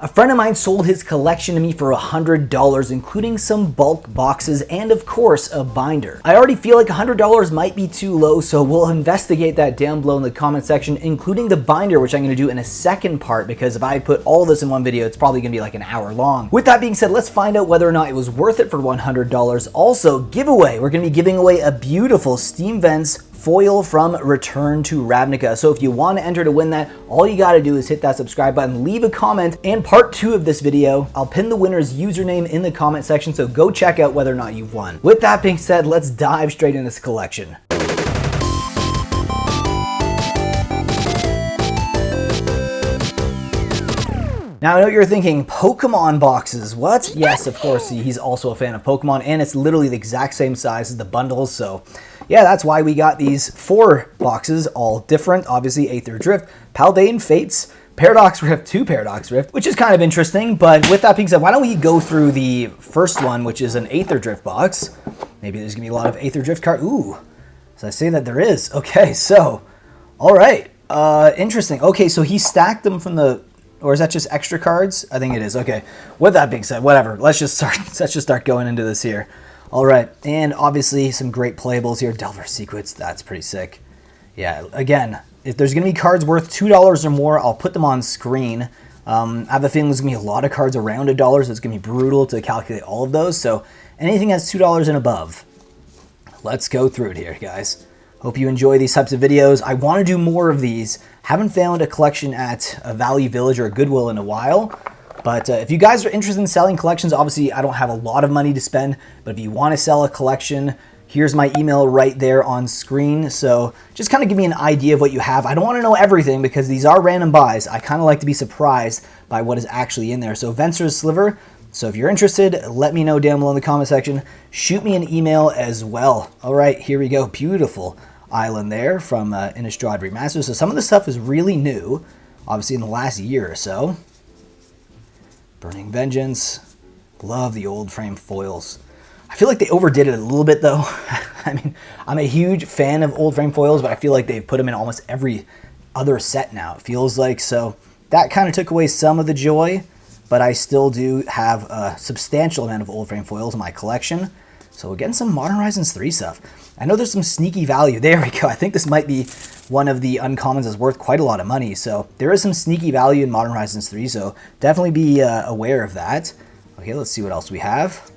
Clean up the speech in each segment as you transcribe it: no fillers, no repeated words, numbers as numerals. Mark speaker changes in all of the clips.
Speaker 1: A friend of mine sold his collection to me for $100, including some bulk boxes and of course a binder. I already feel like $100 might be too low, so we'll investigate that down below in the comment section, including the binder, which I'm going to do in a second part, because if I put all this in one video, it's probably going to be like an hour long. With that being said, let's find out whether or not it was worth it for $100. Also, giveaway. We're going to be giving away a beautiful Steam Vents foil from Return to Ravnica. So if you want to enter to win that, all you got to do is hit that subscribe button, leave a comment, and part 2 of this video, I'll pin the winner's username in the comment section, so go check out whether or not you've won. With that being said, let's dive straight into this collection. Now, I know you're thinking, Pokemon boxes, what? Yes, of course, he's also a fan of Pokemon, and it's literally the exact same size as the bundles, so yeah, that's why we got these 4 boxes, all different. Obviously, Aether Drift, Paldean Fates, Paradox Rift, 2 Paradox Rift, which is kind of interesting, but with that being said, why don't we go through the first one, which is an Aether Drift box. Maybe there's gonna be a lot of Aether Drift cards. Ooh, so I say that there is. Okay, so, all right, interesting. Okay, so he stacked them from the, or is that just extra cards? I think it is. Okay. With that being said, whatever. Let's just start going into this here. All right. And obviously some great playables here. Delver Secrets. That's pretty sick. Yeah. Again, if there's going to be cards worth $2 or more, I'll put them on screen. I have a feeling there's going to be a lot of cards around $1, so it's going to be brutal to calculate all of those. So anything that's $2 and above, let's go through it here, guys. Hope you enjoy these types of videos. I want to do more of these. Haven't found a collection at a Value Village or a Goodwill in a while. But if you guys are interested in selling collections, obviously I don't have a lot of money to spend. But if you want to sell a collection, here's my email right there on screen. So just kind of give me an idea of what you have. I don't want to know everything because these are random buys. I kind of like to be surprised by what is actually in there. So Venser's Sliver. So if you're interested, let me know down below in the comment section. Shoot me an email as well. All right, here we go. Beautiful island there from Innistrad Remastered. So some of the stuff is really new, obviously in the last year or so. Burning Vengeance. Love the old frame foils. I feel like they overdid it a little bit though. I mean, I'm a huge fan of old frame foils, but I feel like they've put them in almost every other set now, it feels like. So that kind of took away some of the joy, but I still do have a substantial amount of old frame foils in my collection. So we're getting some Modern Horizons 3 stuff. I know there's some sneaky value. There we go. I think this might be one of the uncommons that's worth quite a lot of money. So there is some sneaky value in Modern Horizons 3, so definitely be aware of that. Okay, let's see what else we have.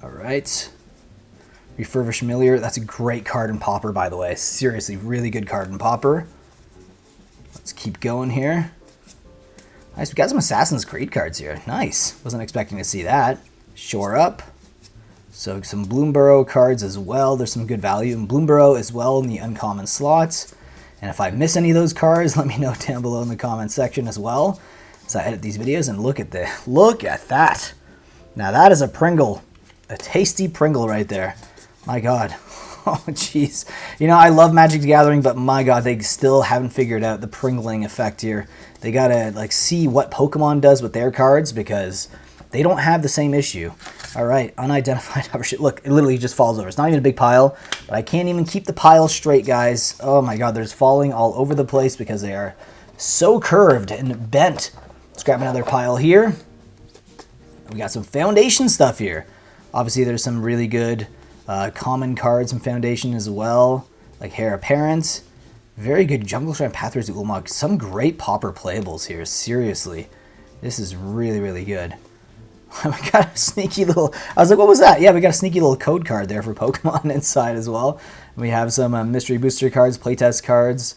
Speaker 1: All right. Refurbished Familiar. That's a great card in Pauper, by the way. Seriously, really good card in Pauper. Let's keep going here. Nice. We got some Assassin's Creed cards here. Nice. Wasn't expecting to see that. Shore Up. So some Bloomborough cards as well. There's some good value in Bloomborough as well in the uncommon slots. And if I miss any of those cards, let me know down below in the comment section as well. So I edit these videos and look at that. Now that is a Pringle. A tasty Pringle right there. My God. Oh, jeez. You know, I love Magic the Gathering, but my God, they still haven't figured out the Pringling effect here. They gotta like see what Pokemon does with their cards because they don't have the same issue. All right, unidentified hovership. Look, it literally just falls over. It's not even a big pile, but I can't even keep the pile straight, guys. Oh my God, there's falling all over the place because they are so curved and bent. Let's grab another pile here. We got some Foundation stuff here. Obviously, there's some really good common cards in Foundation as well, like Heir Apparent. Very good Jungle Shrine Pathways to Ulamog. Some great Pauper playables here, seriously. This is really, really good. We got a sneaky little, I was like, what was that? Yeah, we got a sneaky little code card there for Pokemon inside as well. We have some mystery booster cards, playtest cards.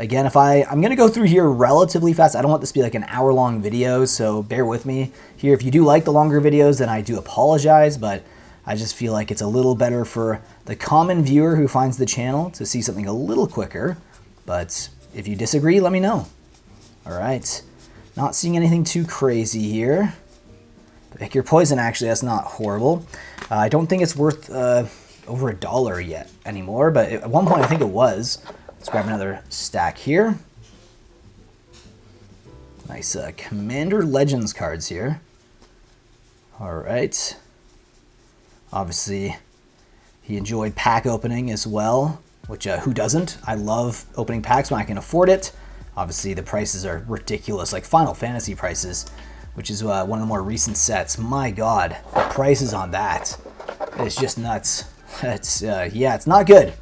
Speaker 1: Again, I'm going to go through here relatively fast. I don't want this to be like an hour-long video, so bear with me here. If you do like the longer videos, then I do apologize, but I just feel like it's a little better for the common viewer who finds the channel to see something a little quicker. But if you disagree, let me know. All right. Not seeing anything too crazy here. Pick your poison, actually, that's not horrible. I don't think it's worth over $1 yet anymore, but at one point I think it was. Let's grab another stack here. Nice Commander Legends cards here. All right. Obviously, he enjoyed pack opening as well, which who doesn't? I love opening packs when I can afford it. Obviously, the prices are ridiculous, like Final Fantasy prices, which is one of the more recent sets. My God, the prices on that, it's just nuts. It's yeah, it's not good.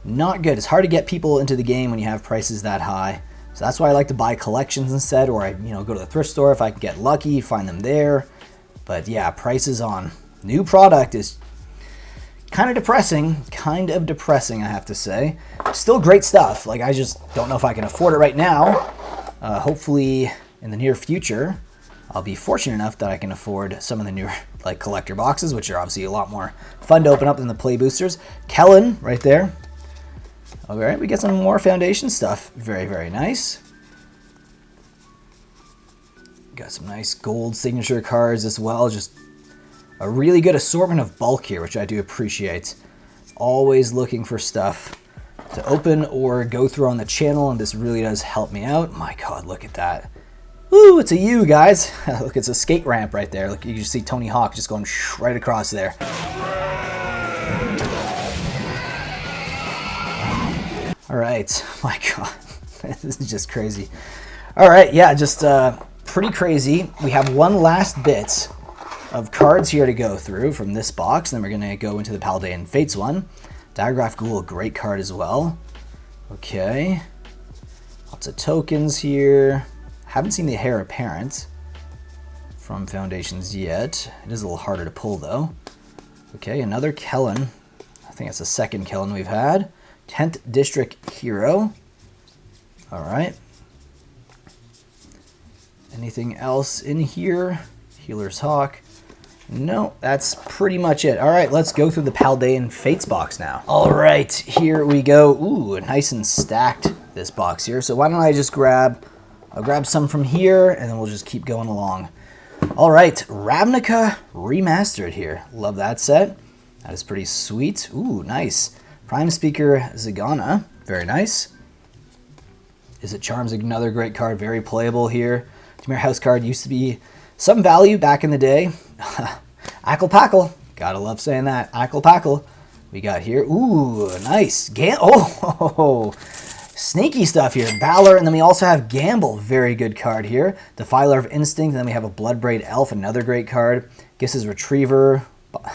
Speaker 1: Not good. It's hard to get people into the game when you have prices that high. So that's why I like to buy collections instead, or I go to the thrift store if I can get lucky, find them there. But yeah, prices on new product is kind of depressing, I have to say. Still great stuff. Like, I just don't know if I can afford it right now. Hopefully in the near future, I'll be fortunate enough that I can afford some of the newer like collector boxes, which are obviously a lot more fun to open up than the play boosters. Kellen right there. All right, we get some more foundation stuff. Very, very nice. Got some nice gold signature cards as well. Just a really good assortment of bulk here, which I do appreciate. Always looking for stuff to open or go through on the channel, and this really does help me out. My God, look at that. Woo, it's a U, guys. Look, it's a skate ramp right there. Look, you can see Tony Hawk just going right across there. All right, my God, this is just crazy. All right, yeah, just pretty crazy. We have one last bit of cards here to go through from this box. Then we're going to go into the Paldean Fates one. Diagraph Ghoul, great card as well. Okay. Lots of tokens here. Haven't seen the Heir Apparent from Foundations yet. It is a little harder to pull though. Okay, another Kellen. I think it's the second Kellen we've had. 10th District Hero. All right. Anything else in here? Healer's Hawk. No, that's pretty much it. All right, let's go through the Paldean Fates box now. All right, here we go. Ooh, nice and stacked, this box here. So why don't I just I'll grab some from here, and then we'll just keep going along. All right, Ravnica Remastered here. Love that set. That is pretty sweet. Ooh, nice. Prime Speaker Zagana. Very nice. Is It Charms, another great card. Very playable here. Tamir House card used to be some value back in the day. Ackle Packle. Gotta love saying that. Ackle Packle. We got here. Ooh, nice. Oh, sneaky stuff here. Balor, and then we also have Gamble. Very good card here. Defiler of Instinct, and then we have a Bloodbraid Elf, another great card. Giss's Retriever,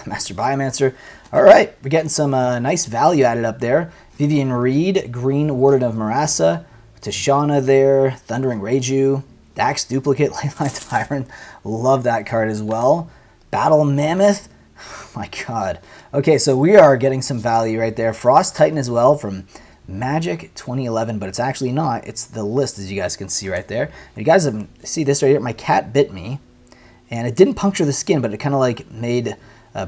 Speaker 1: Master Biomancer. All right, we're getting some nice value added up there. Vivian Reed, Green Warden of Marassa. Tashana there. Thundering Reiju. Dax Duplicate, Leyline Tyrant. Love that card as well. Battle Mammoth. Oh my God. Okay, so we are getting some value right there. Frost Titan as well from Magic 2011, but it's actually not. It's the list, as you guys can see right there. And you guys see this right here. My cat bit me, and it didn't puncture the skin, but it kind of like made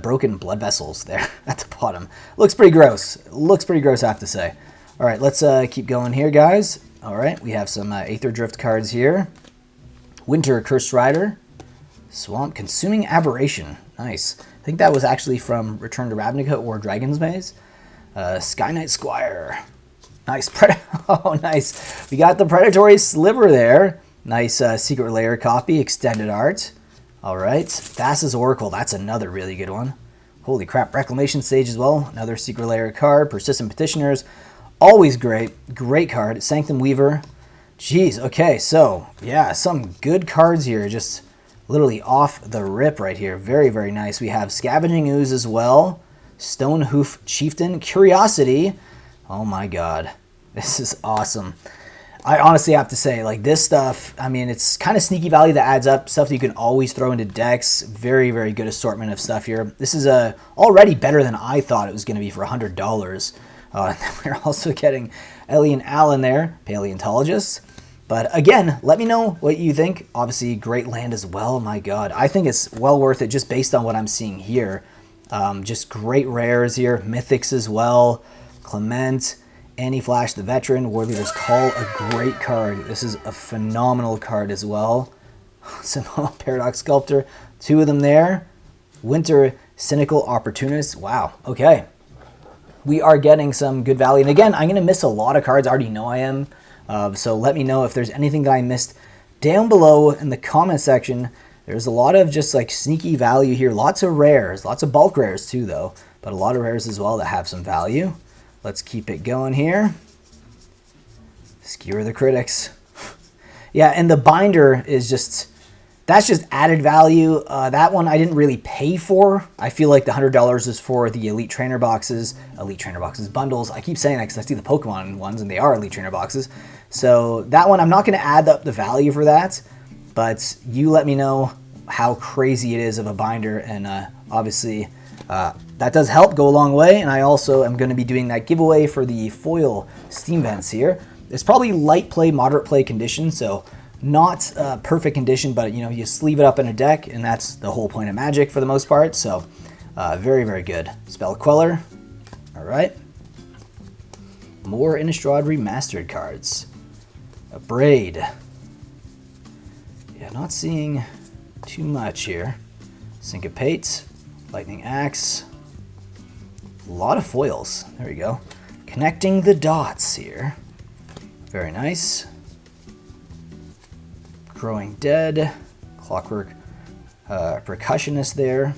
Speaker 1: broken blood vessels there at the bottom. Looks pretty gross. Looks pretty gross, I have to say. All right, let's keep going here, guys. All right, we have some Aether Drift cards here. Winter Cursed Rider. Swamp Consuming Aberration. Nice. I think that was actually from Return to Ravnica or Dragon's Maze. Sky Knight Squire. Nice. Oh, nice. We got the Predatory Sliver there. Nice Secret Lair copy. Extended art. All right. Thassa's Oracle. That's another really good one. Holy crap. Reclamation Stage as well. Another Secret Lair card. Persistent Petitioners. Always great. Great card. Sanctum Weaver. Jeez. Okay. So, yeah, some good cards here. Just literally off the rip right here. Very, very nice. We have Scavenging Ooze as well. Stonehoof Chieftain. Curiosity. Oh my God. This is awesome. I honestly have to say, like, this stuff, I mean, it's kind of sneaky value that adds up. Stuff that you can always throw into decks. Very, very good assortment of stuff here. This is already better than I thought it was going to be for $100. And then we're also getting Ellie and Alan there, Paleontologists. But again, let me know what you think. Obviously, great land as well. My God, I think it's well worth it just based on what I'm seeing here. Just great rares here. Mythics as well. Clement, Annie Flash the Veteran, War Leader's Call, a great card. This is a phenomenal card as well. Simple Paradox Sculptor, two of them there. Winter Cynical Opportunist. Wow, okay. We are getting some good value. And again, I'm going to miss a lot of cards. I already know I am. So let me know if there's anything that I missed down below in the comment section. There's a lot of just like sneaky value here. Lots of rares, lots of bulk rares too though, but a lot of rares as well that have some value. Let's keep it going here. Skewer the Critics. Yeah, and the binder is just, that's just added value. That one I didn't really pay for. I feel like the $100 is for the Elite Trainer boxes bundles. I keep saying that because I see the Pokemon ones and they are Elite Trainer boxes. So that one, I'm not going to add up the value for that, but you let me know how crazy it is of a binder, and obviously that does help go a long way. And I also am going to be doing that giveaway for the foil steam vents here. It's probably light play, moderate play condition, so not perfect condition, but you know, you sleeve it up in a deck, and that's the whole point of Magic for the most part. So very, very good. Spell Queller. All right. More Innistrad Remastered cards. A Braid. Yeah, not seeing too much here. Syncopate. Lightning Axe. A lot of foils. There we go. Connecting the dots here. Very nice. Growing Dead. Clockwork Percussionist there.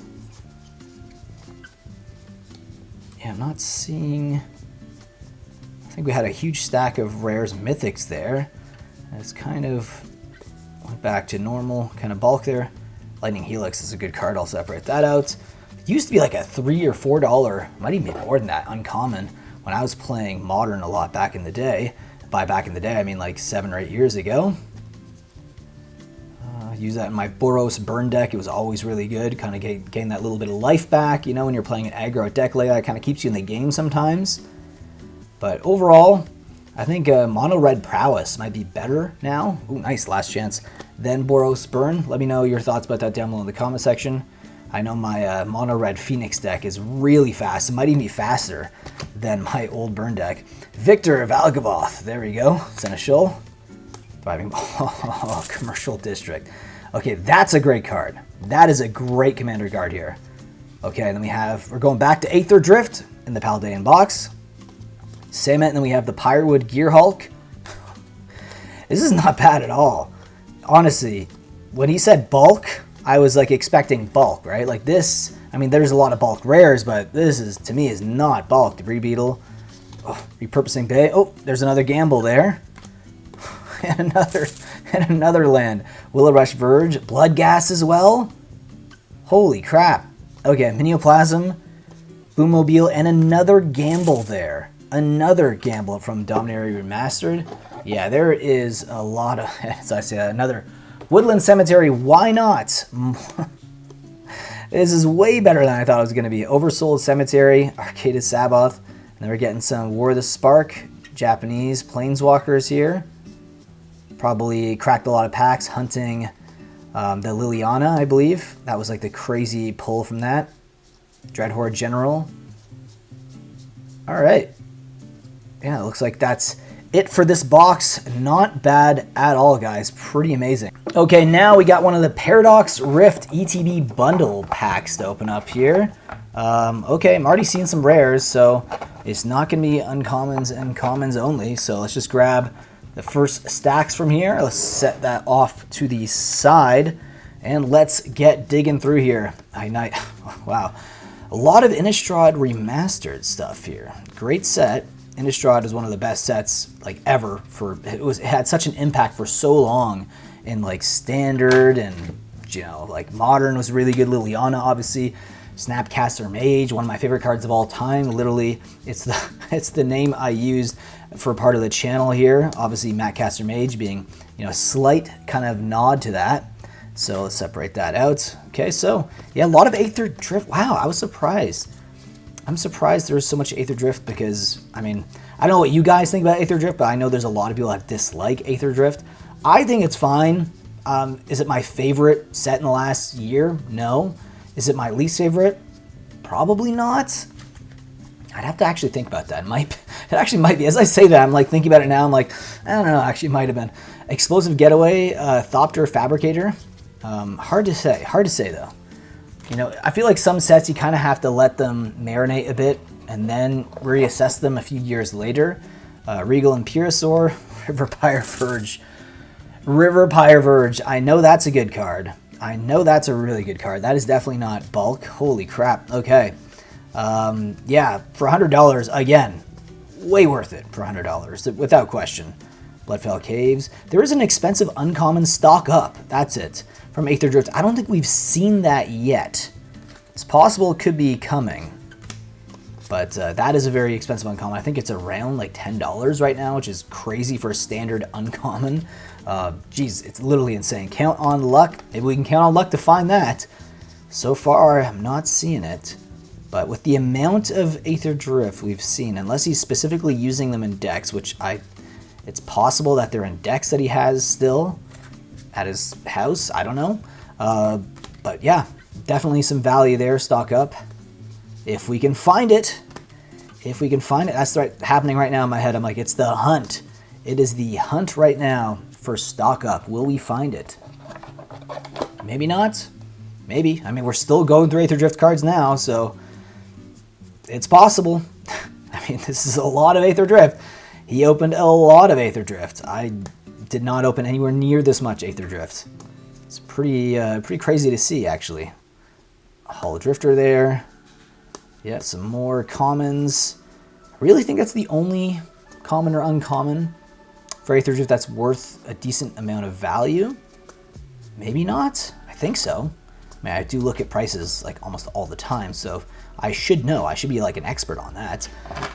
Speaker 1: Yeah, I'm not seeing... I think we had a huge stack of rares mythics there. It's kind of went back to normal kind of bulk there. Lightning Helix is a good card. I'll separate that out. It used to be like a $3 or $4, might even be more than that, uncommon when I was playing Modern a lot back in the day. By back in the day, I mean like 7 or 8 years ago. Use that in my Boros burn deck. It was always really good. Kind of gain that little bit of life back, you know, when you're playing an aggro deck like that. It kind of keeps you in the game sometimes. But overall, I think Mono Red Prowess might be better now. Ooh, nice, last chance. Than Boros Burn. Let me know your thoughts about that down below in the comment section. I know my Mono Red Phoenix deck is really fast. It might even be faster than my old burn deck. Victor Valgavoth. There we go. Seneschal. Thriving Ball. Commercial District. Okay, that's a great card. That is a great commander card here. Okay, then we're going back to Aether Drift in the Paldean box. Same, and then we have the Pyrewood Gear Hulk. This is not bad at all. Honestly, when he said bulk, I was like expecting bulk, right? Like this, I mean, there's a lot of bulk rares, but this is, to me, is not bulk. Debris Beetle. Oh, Repurposing Bay. Oh, there's another gamble there. and another land. Willow Rush Verge. Bloodghast as well. Holy crap. Okay, Minioplasm, Boommobile, and another gamble there. Another gamble from Dominaria Remastered. Yeah, there is a lot of, as I say, another Woodland Cemetery. Why not? This is way better than I thought it was going to be. Oversold Cemetery, Arcadis Saboth. And then we're getting some War of the Spark, Japanese Planeswalkers here. Probably cracked a lot of packs hunting the Liliana, I believe. That was like the crazy pull from that. Dreadhorde General. All right. Yeah, it looks like that's it for this box. Not bad at all, guys. Pretty amazing. Okay, now we got one of the Paradox Rift ETB bundle packs to open up here. Okay, I'm already seeing some rares, so it's not going to be uncommons and commons only. So let's just grab the first stacks from here. Let's set that off to the side, and let's get digging through here. Wow. A lot of Innistrad Remastered stuff here. Great set. Innistrad is one of the best sets like ever. It had such an impact for so long in like Standard, and you know, like Modern was really good. Liliana, obviously. Snapcaster Mage, one of my favorite cards of all time. Literally, it's the name I used for part of the channel here. Obviously, Mattcaster Mage being, you know, a slight kind of nod to that. So let's separate that out. Okay, so yeah, a lot of Aether Drift. Wow, I was surprised. I'm surprised there's so much Aether Drift because, I mean, I don't know what you guys think about Aether Drift, but I know there's a lot of people that dislike Aether Drift. I think it's fine. Is it my favorite set in the last year? No. Is it my least favorite? Probably not. I'd have to actually think about that. It actually might be. As I say that, I'm like thinking about it now. I'm like, I don't know. Actually, it might have been. Explosive Getaway, Thopter Fabricator. Hard to say. Hard to say though. You know, I feel like some sets you kind of have to let them marinate a bit and then reassess them a few years later. Regal Imperiosaur, River Pyre Verge. River Pyre Verge. I know that's a good card. I know that's a really good card. That is definitely not bulk. Holy crap. Okay. Yeah, for $100, again, way worth it for $100, without question. Bloodfell Caves. There is an expensive uncommon stock up. That's it. From Aether Drift. I don't think we've seen that yet. It's possible it could be coming. But that is a very expensive uncommon. I think it's around like $10 right now, which is crazy for a standard uncommon. Geez, it's literally insane. Count on luck. Maybe we can count on luck to find that. So far, I'm not seeing it. But with the amount of Aether Drift we've seen, unless he's specifically using them in decks, which it's possible that they're in decks that he has still at his house. I don't know. But yeah, definitely some value there. Stock up. If we can find it. If we can find it. That's happening right now in my head. I'm like, it's the hunt. It is the hunt right now for stock up. Will we find it? Maybe not. Maybe. I mean, we're still going through Aether Drift cards now, so it's possible. I mean, this is a lot of Aether Drift. He opened a lot of Aether Drift. I did not open anywhere near this much Aether Drift. It's pretty crazy to see, actually. Hollow Drifter there. Yeah, some more commons. I really think that's the only common or uncommon for Aether Drift that's worth a decent amount of value. Maybe not. I think so. I mean, I do look at prices like almost all the time, so I should know. I should be like an expert on that.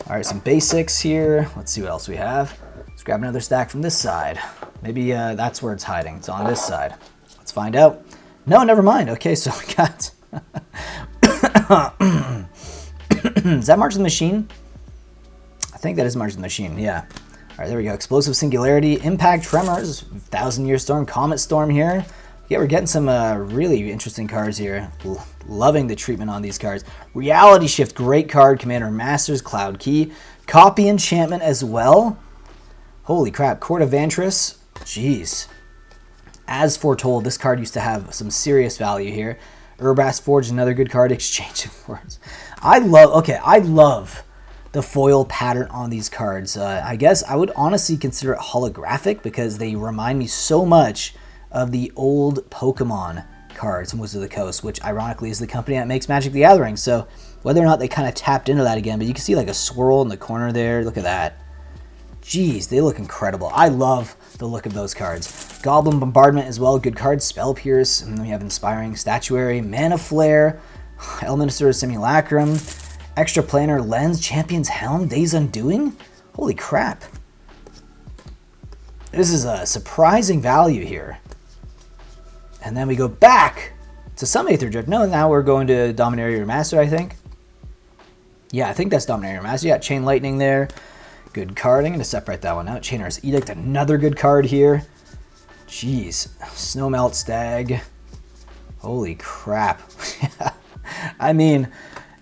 Speaker 1: All right, some basics here. Let's see what else we have. Let's grab another stack from this side. Maybe that's where it's hiding. It's on this side. Let's find out. No, never mind. Okay, so we got... Is that March of the Machine? I think that is March of the Machine, yeah. All right, there we go. Explosive Singularity, Impact Tremors, 1000-Year Storm, Comet Storm here. Yeah, we're getting some really interesting cards here. Loving the treatment on these cards. Reality Shift, great card. Commander Masters, Cloud Key. Copy Enchantment as well. Holy crap. Court of Vantress. Jeez. As foretold, this card used to have some serious value here. Urbas Forge, another good card. Exchange of Words. I love the foil pattern on these cards. I guess I would honestly consider it holographic because they remind me so much of the old Pokemon cards from Wizards of the Coast, which ironically is the company that makes Magic the Gathering. So whether or not they kind of tapped into that again, but you can see like a swirl in the corner there. Look at that. Jeez, they look incredible. I love the look of those cards. Goblin Bombardment as well, good card. Spell Pierce, and then we have Inspiring Statuary, Mana Flare, Elminster's Simulacrum, Extra Planar Lens, Champion's Helm, Days Undoing. Holy crap. This is a surprising value here. And then we go back to some Aether Drift. No, now we're going to Dominaria Master, I think. Yeah, I think that's Dominaria Master. Yeah, Chain Lightning there. Good card. I'm going to separate that one out. Chainer's Edict, another good card here. Jeez. Snowmelt Stag. Holy crap. I mean,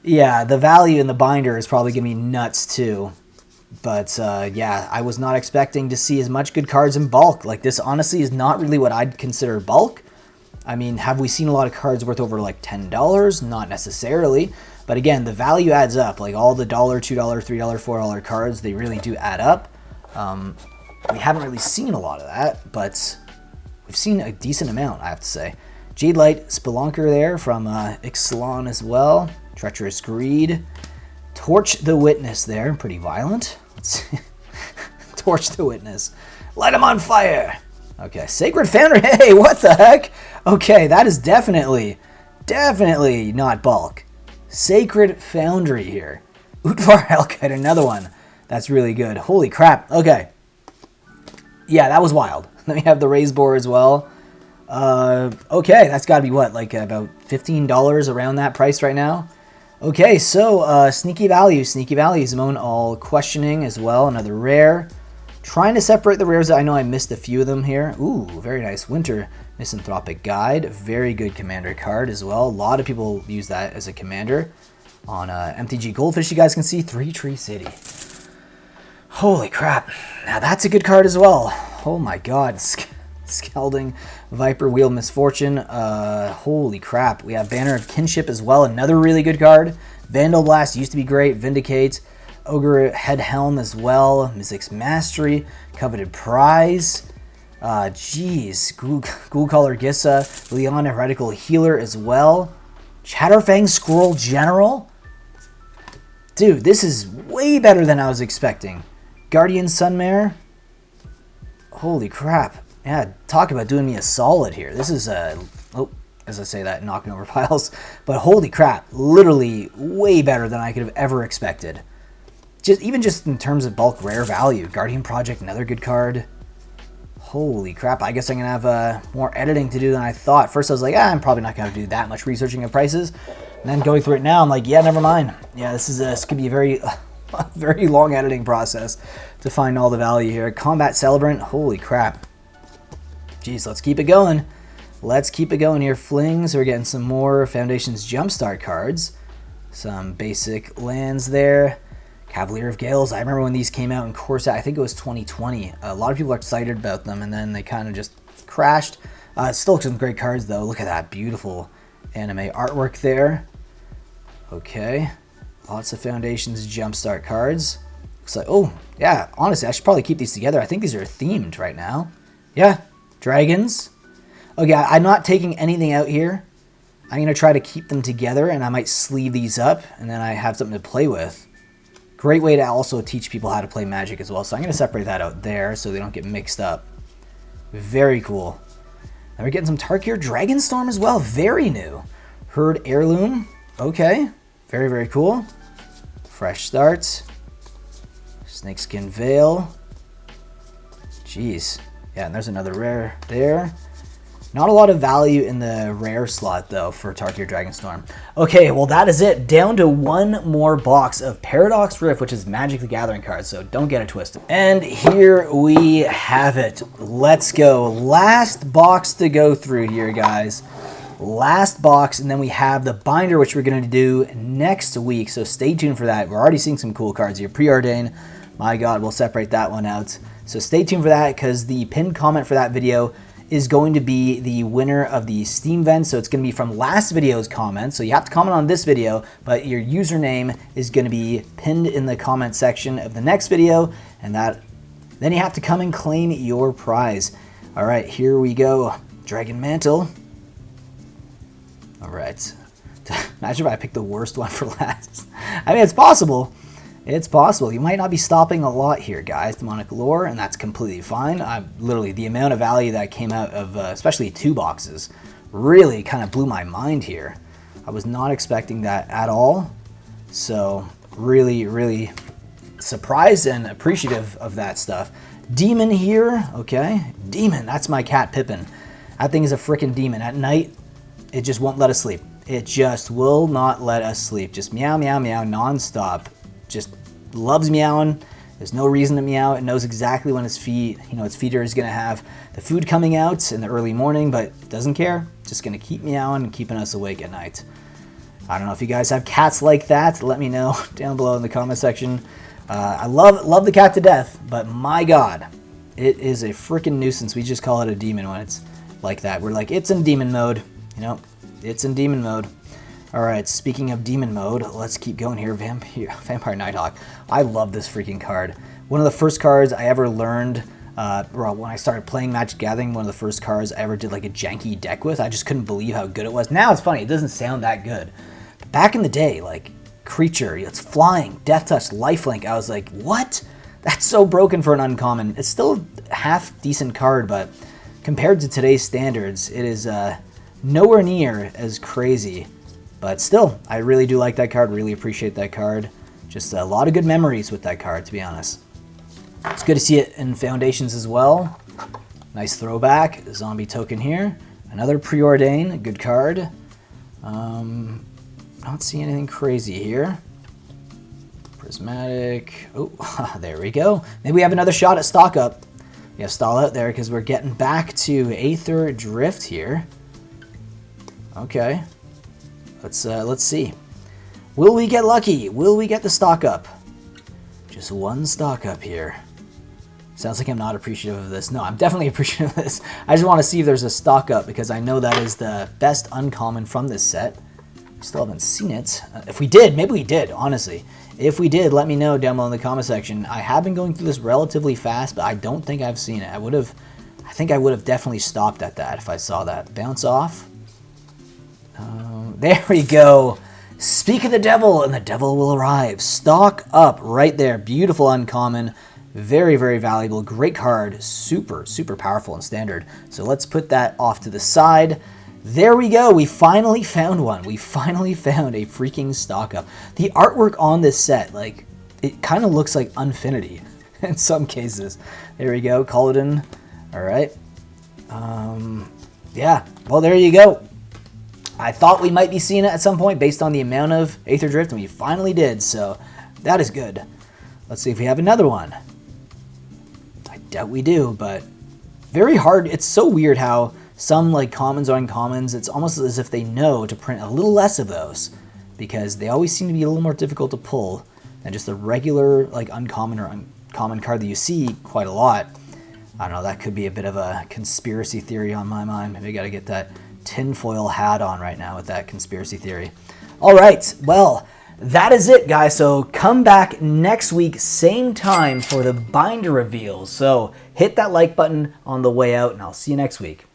Speaker 1: yeah, the value in the binder is probably going to be nuts too. But yeah, I was not expecting to see as much good cards in bulk. Like this honestly is not really what I'd consider bulk. I mean, have we seen a lot of cards worth over like $10? Not necessarily. But again, the value adds up. Like all the $1, $2, $3, $4 cards, they really do add up. We haven't really seen a lot of that, but we've seen a decent amount, I have to say. Jade Light Spelunker there from Ixalan as well. Treacherous Greed. Torch the Witness there, pretty violent. Let's see. Torch the Witness. Light him on fire. Okay, Sacred Foundry. Hey, what the heck? Okay, that is definitely not bulk. Sacred Foundry here. Utvar Hellkite, another one. That's really good. Holy crap. Okay. Yeah, that was wild. Then we have the Raise Boar as well. Okay, that's got to be what, like about $15 around that price right now? Okay, so Sneaky Value. Sneaky Value, Zimone all questioning as well. Another rare. Trying to separate the rares. I know I missed a few of them here. Ooh, very nice. Winter Misanthropic Guide. Very good commander card as well. A lot of people use that as a commander. On MTG Goldfish, you guys can see 3 Tree City. Holy crap. Now that's a good card as well. Oh my god. Scalding Viper Wheel Misfortune. Holy crap. We have Banner of Kinship as well. Another really good card. Vandal Blast used to be great. Vindicate. Ogre Head Helm as well. Mystic's Mastery. Coveted Prize. Jeez. Ghoulcaller Gissa. Leon Heretical Healer as well. Chatterfang Squirrel General. Dude, this is way better than I was expecting. Guardian Sunmare. Holy crap. Yeah, talk about doing me a solid here. This is oh, as I say that, knocking over piles. But holy crap, literally way better than I could have ever expected. Even just in terms of bulk rare value. Guardian Project, another good card. Holy crap, I guess I'm going to have more editing to do than I thought. First I was like, I'm probably not going to do that much researching of prices. And then going through it now, I'm like, yeah, never mind. Yeah, this could be a very, very long editing process to find all the value here. Combat Celebrant, holy crap. Jeez, let's keep it going. Let's keep it going here. Flings, we're getting some more Foundation's Jumpstart cards. Some basic lands there. Cavalier of Gales, I remember when these came out in Corset, I think it was 2020. A lot of people are excited about them, and then they kind of just crashed. Still some great cards, though. Look at that beautiful anime artwork there. Okay. Lots of Foundation's Jumpstart cards. Looks like, oh, yeah, honestly, I should probably keep these together. I think these are themed right now. Yeah, dragons. Okay, I'm not taking anything out here. I'm going to try to keep them together, and I might sleeve these up, and then I have something to play with. Great way to also teach people how to play Magic as well. So I'm going to separate that out there so they don't get mixed up. Very cool. Now we're getting some Tarkir Dragonstorm as well. Very new. Herd Heirloom. Okay. Very, very cool. Fresh Start. Snakeskin Veil. Jeez. Yeah, and there's another rare there. Not a lot of value in the rare slot, though, for Tarkir Dragonstorm. Okay, well, that is it. Down to one more box of Paradox Rift, which is Magic the Gathering cards, so don't get it twisted. And here we have it. Let's go. Last box to go through here, guys. Last box, and then we have the binder, which we're going to do next week, so stay tuned for that. We're already seeing some cool cards here. Preordain, my God, we'll separate that one out. So stay tuned for that, because the pinned comment for that video is going to be the winner of the Steam vent. So it's going to be from last video's comment. So you have to comment on this video, but your username is going to be pinned in the comment section of the next video, and then you have to come and claim your prize. All right, here we go. Dragon Mantle. All right. Imagine if I picked the worst one for last. I mean, it's possible. It's possible. You might not be stopping a lot here, guys. Demonic Lore, and that's completely fine. Literally, the amount of value that came out of, especially 2 boxes, really kind of blew my mind here. I was not expecting that at all. So, really, really surprised and appreciative of that stuff. Demon here, okay. Demon, that's my cat Pippin. That thing is a freaking demon. At night, it just won't let us sleep. It just will not let us sleep. Just meow, meow, meow, non-stop. Just loves meowing. There's no reason to meow. It knows exactly when its feeder is going to have the food coming out in the early morning, but doesn't care. Just going to keep meowing and keeping us awake at night. I don't know if you guys have cats like that. Let me know down below in the comment section. I love the cat to death, but my God, it is a freaking nuisance. We just call it a demon when it's like that. We're like, it's in demon mode. You know, it's in demon mode. All right, speaking of demon mode, let's keep going here. Vampire Nighthawk. I love this freaking card. One of the first cards I ever learned, when I started playing Magic Gathering, one of the first cards I ever did like a janky deck with. I just couldn't believe how good it was. Now it's funny, it doesn't sound that good. But back in the day, like, creature, it's flying, death touch, lifelink. I was like, what? That's so broken for an uncommon. It's still a half decent card, but compared to today's standards, it is nowhere near as crazy. But still, I really do like that card, really appreciate that card. Just a lot of good memories with that card, to be honest. It's good to see it in Foundations as well. Nice throwback, zombie token here. Another Preordain, a good card. Not seeing anything crazy here. Prismatic, oh, there we go. Maybe we have another shot at stock up. We have stall out there because we're getting back to Aether Drift here. Okay. Let's see. Will we get lucky? Will we get the stock up? Just one stock up here. Sounds like I'm not appreciative of this. No, I'm definitely appreciative of this. I just want to see if there's a stock up because I know that is the best uncommon from this set. Still haven't seen it. If we did, maybe we did, honestly. If we did, let me know down below in the comment section. I have been going through this relatively fast, but I don't think I've seen it. I think I would have definitely stopped at that if I saw that. Bounce off. There we go. Speak of the devil, and the devil will arrive. Stock up right there. Beautiful uncommon. Very, very valuable. Great card. Super, super powerful in Standard. So let's put that off to the side. There we go. We finally found one. We finally found a freaking stock up. The artwork on this set, like, it kind of looks like Unfinity in some cases. There we go. Caldean. All right. Yeah. Well, there you go. I thought we might be seeing it at some point based on the amount of Aether Drift, and we finally did. So that is good. Let's see if we have another one. I doubt we do, but very hard. It's so weird how some like commons or uncommons, it's almost as if they know to print a little less of those because they always seem to be a little more difficult to pull than just a regular like uncommon or uncommon card that you see quite a lot. I don't know, that could be a bit of a conspiracy theory on my mind. Maybe I got to get that tinfoil hat on right now with that conspiracy theory. All right, well, that is it, guys. So come back next week, same time for the binder reveals. So hit that like button on the way out, and I'll see you next week.